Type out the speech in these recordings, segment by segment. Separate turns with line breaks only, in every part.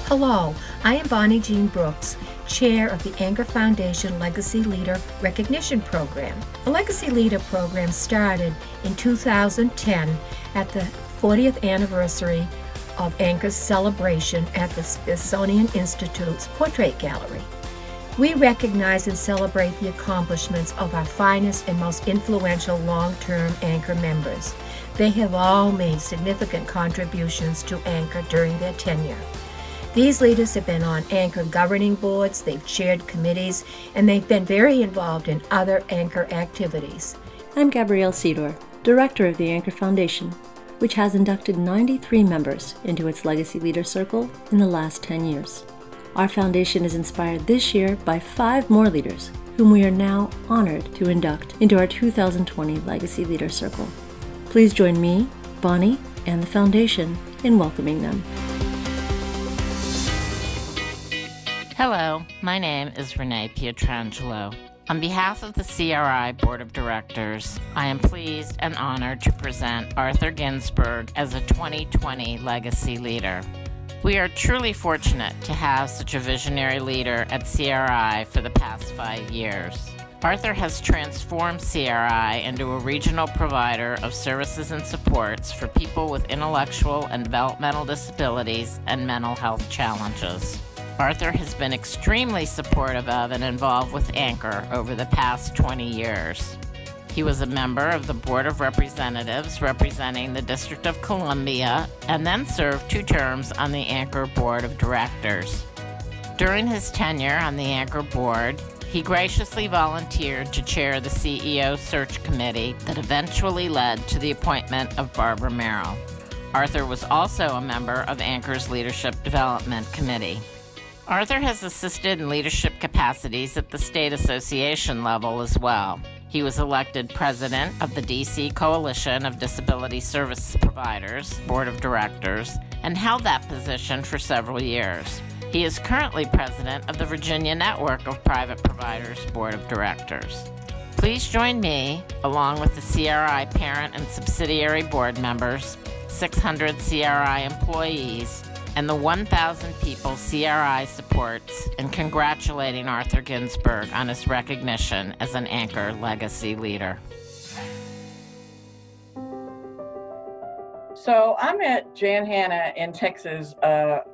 Hello, I am Bonnie Jean Brooks, Chair of the ANCOR Foundation Legacy Leader Recognition Program. The Legacy Leader Program started in 2010 at the 40th anniversary of ANCOR's celebration at the Smithsonian Institute's Portrait Gallery. We recognize and celebrate the accomplishments of our finest and most influential long-term ANCOR members. They have all made significant contributions to ANCOR during their tenure. These leaders have been on ANCOR governing boards, they've chaired committees, and they've been very involved in other ANCOR activities.
I'm Gabrielle Sedor, Director of the ANCOR Foundation, which has inducted 93 members into its Legacy Leader Circle in the last 10 years. Our foundation is inspired this year by 5 more leaders, whom we are now honored to induct into our 2020 Legacy Leader Circle. Please join me, Bonnie, and the foundation in welcoming them.
Hello, my name is Renee Pietrangelo. On behalf of the CRI Board of Directors, I am pleased and honored to present Arthur Ginsburg as a 2020 Legacy Leader. We are truly fortunate to have such a visionary leader at CRI for the past 5 years. Arthur has transformed CRI into a regional provider of services and supports for people with intellectual and developmental disabilities and mental health challenges. Arthur has been extremely supportive of and involved with ANCOR over the past 20 years. He was a member of the Board of Representatives representing the District of Columbia and then served 2 terms on the ANCOR Board of Directors. During his tenure on the ANCOR Board, he graciously volunteered to chair the CEO search committee that eventually led to the appointment of Barbara Merrill. Arthur was also a member of ANCOR's Leadership Development Committee. Arthur has assisted in leadership capacities at the state association level as well. He was elected president of the DC Coalition of Disability Service Providers Board of Directors and held that position for several years. He is currently president of the Virginia Network of Private Providers Board of Directors. Please join me, along with the CRI parent and subsidiary board members, 600 CRI employees, and the 1,000 people CRI supports in congratulating Arthur Ginsburg on his recognition as an ANCOR Legacy Leader.
So I met Jan Hanna in Texas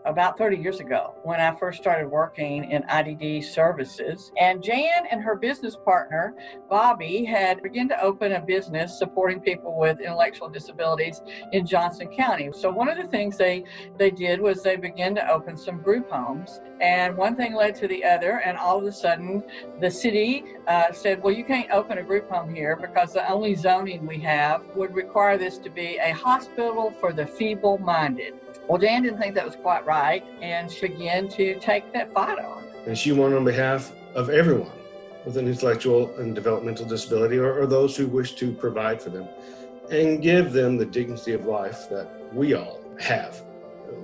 about 30 years ago when I first started working in IDD services. And Jan and her business partner, Bobby, had begun to open a business supporting people with intellectual disabilities in Johnson County. So one of the things they did was they began to open some group homes. And one thing led to the other, and all of a sudden the city said, well, you can't open a group home here because the only zoning we have would require this to be a hospital for the feeble-minded. Well, Jan didn't think that was quite right, and she began to take that fight on.
And she won on behalf of everyone with an intellectual and developmental disability or those who wish to provide for them and give them the dignity of life that we all have.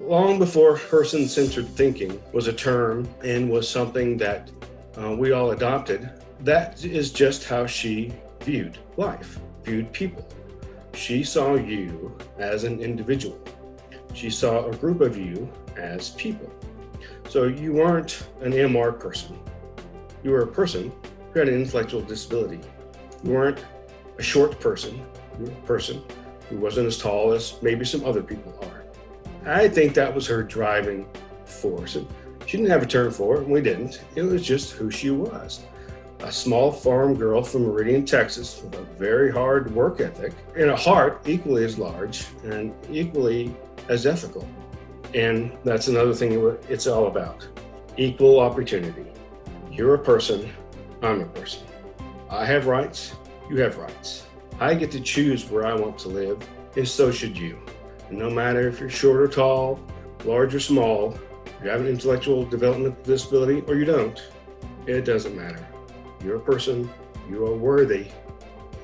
Long before person-centered thinking was a term and was something that we all adopted, that is just how she viewed life, viewed people. She saw you as an individual. She saw a group of you as people. So you weren't an MR person. You were a person who had an intellectual disability. You weren't a short person. You were a person who wasn't as tall as maybe some other people are. I think that was her driving force. And she didn't have a term for it, and we didn't. It was just who she was. A small farm girl from Meridian, Texas, with a very hard work ethic and a heart equally as large and equally as ethical. And that's another thing it's all about. Equal opportunity. You're a person, I'm a person. I have rights, you have rights. I get to choose where I want to live, and so should you. And no matter if you're short or tall, large or small, you have an intellectual developmental disability or you don't, it doesn't matter. You're a person, you are worthy,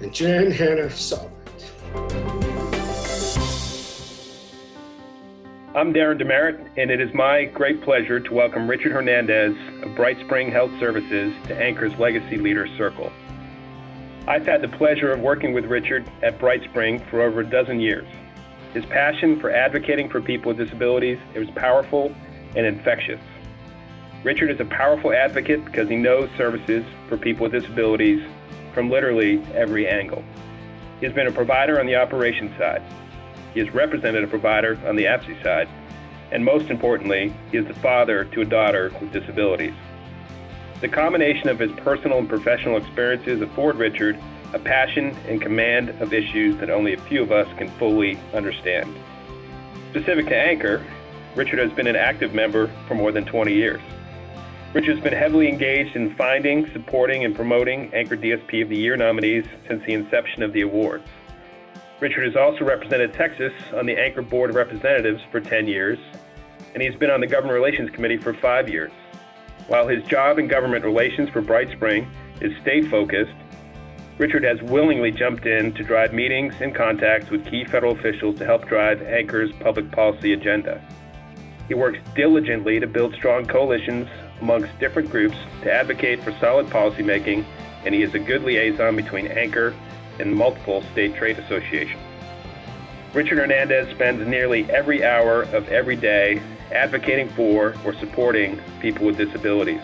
and Jan Hanna saw that.
I'm Darren Demerit, and it is my great pleasure to welcome Richard Hernandez of Bright Spring Health Services to ANCOR's Legacy Leader Circle. I've had the pleasure of working with Richard at Bright Spring for over a dozen years. His passion for advocating for people with disabilities is powerful and infectious. Richard is a powerful advocate because he knows services for people with disabilities from literally every angle. He has been a provider on the operations side. He has represented a provider on the APSE side. And most importantly, he is the father to a daughter with disabilities. The combination of his personal and professional experiences afford Richard a passion and command of issues that only a few of us can fully understand. Specific to ANCOR, Richard has been an active member for more than 20 years. Richard has been heavily engaged in finding, supporting, and promoting ANCOR DSP of the Year nominees since the inception of the awards. Richard has also represented Texas on the ANCOR Board of Representatives for 10 years, and he's been on the Government Relations Committee for 5 years. While his job in government relations for Bright Spring is state-focused, Richard has willingly jumped in to drive meetings and contacts with key federal officials to help drive ANCOR's public policy agenda. He works diligently to build strong coalitions amongst different groups to advocate for solid policymaking, and he is a good liaison between ANCOR and multiple state trade associations. Richard Hernandez spends nearly every hour of every day advocating for or supporting people with disabilities.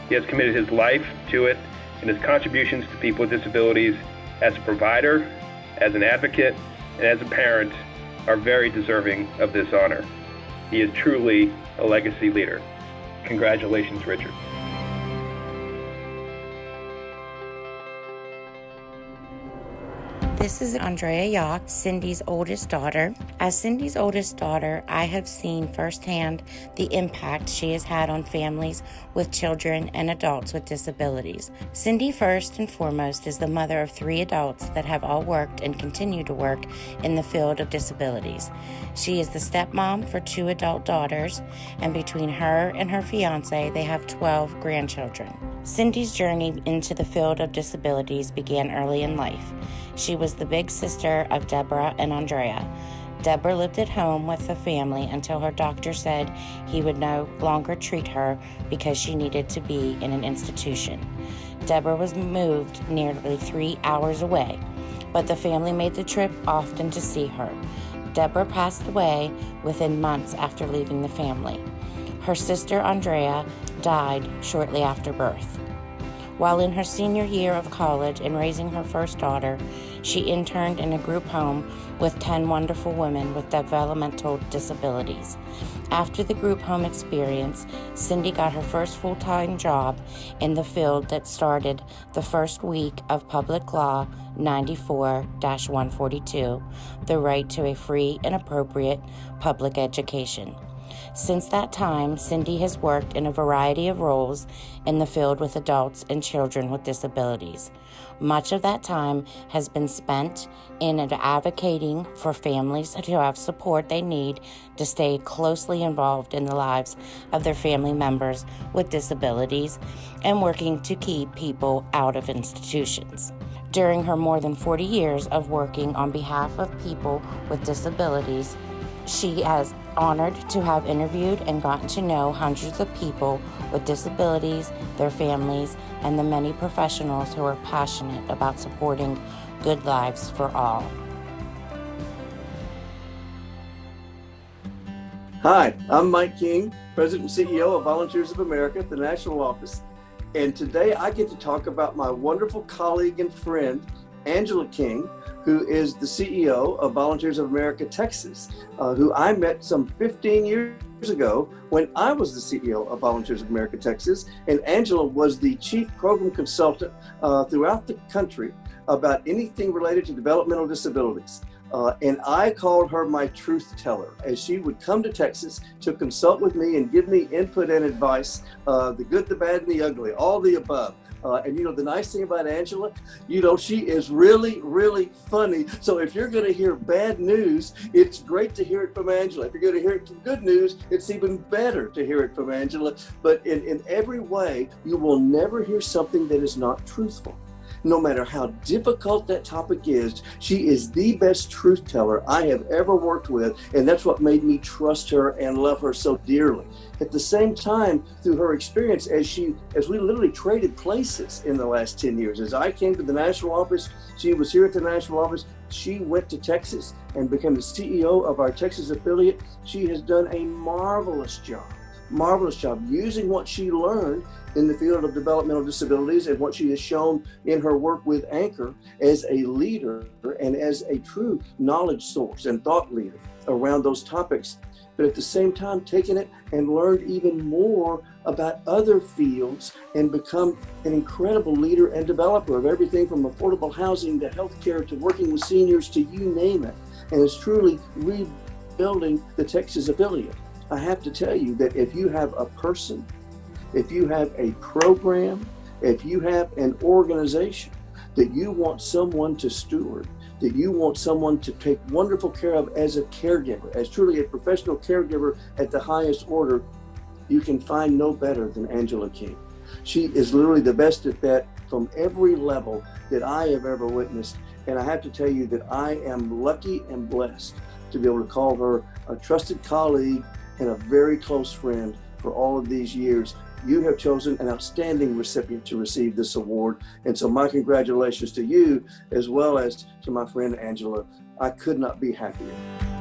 He has committed his life to it, and his contributions to people with disabilities as a provider, as an advocate, and as a parent are very deserving of this honor. He is truly a legacy leader. Congratulations, Richard.
This is Andrea Yacht, Cindy's oldest daughter. As Cindy's oldest daughter, I have seen firsthand the impact she has had on families with children and adults with disabilities. Cindy, first and foremost, is the mother of 3 adults that have all worked and continue to work in the field of disabilities. She is the stepmom for 2 adult daughters, and between her and her fiance, they have 12 grandchildren. Cindy's journey into the field of disabilities began early in life. She was the big sister of Deborah and Andrea. Deborah lived at home with the family until her doctor said he would no longer treat her because she needed to be in an institution. Deborah was moved nearly 3 hours away, but the family made the trip often to see her. Deborah passed away within months after leaving the family. Her sister Andrea died shortly after birth. While in her senior year of college and raising her first daughter, she interned in a group home with 10 wonderful women with developmental disabilities. After the group home experience, Cindy got her first full-time job in the field that started the first week of Public Law 94-142, the right to a free and appropriate public education. Since that time, Cindy has worked in a variety of roles in the field with adults and children with disabilities. Much of that time has been spent in advocating for families to have support they need to stay closely involved in the lives of their family members with disabilities and working to keep people out of institutions. During her more than 40 years of working on behalf of people with disabilities, she has honored to have interviewed and gotten to know hundreds of people with disabilities, their families, and the many professionals who are passionate about supporting good lives for all.
Hi, I'm Mike King, President and CEO of Volunteers of America at the National Office. And today I get to talk about my wonderful colleague and friend, Angela King, who is the CEO of Volunteers of America Texas, who I met some 15 years ago when I was the CEO of Volunteers of America Texas, and Angela was the chief program consultant throughout the country about anything related to developmental disabilities. And I called her my truth teller, as she would come to Texas to consult with me and give me input and advice, the good, the bad, and the ugly, all the above. And you know, the nice thing about Angela, you know, she is really, really funny. So if you're going to hear bad news, it's great to hear it from Angela. If you're going to hear it from good news, it's even better to hear it from Angela. But in every way, you will never hear something that is not truthful. No matter how difficult that topic is, she is the best truth teller I have ever worked with, and that's what made me trust her and love her so dearly. At the same time, through her experience, as we literally traded places in the last 10 years. As I came to the national office, she was here at the national office. She went to Texas and became the CEO of our Texas affiliate. She has done a marvelous job marvelous job using what she learned in the field of developmental disabilities and what she has shown in her work with ANCOR as a leader and as a true knowledge source and thought leader around those topics. But at the same time, taking it and learned even more about other fields and become an incredible leader and developer of everything from affordable housing to healthcare to working with seniors to you name it. And is truly rebuilding the Texas affiliate. I have to tell you that if you have a person, if you have a program, if you have an organization that you want someone to steward, that you want someone to take wonderful care of as a caregiver, as truly a professional caregiver at the highest order, you can find no better than Angela King. She is literally the best at that from every level that I have ever witnessed. And I have to tell you that I am lucky and blessed to be able to call her a trusted colleague and a very close friend for all of these years. You have chosen an outstanding recipient to receive this award. And so my congratulations to you, as well as to my friend Angela. I could not be happier.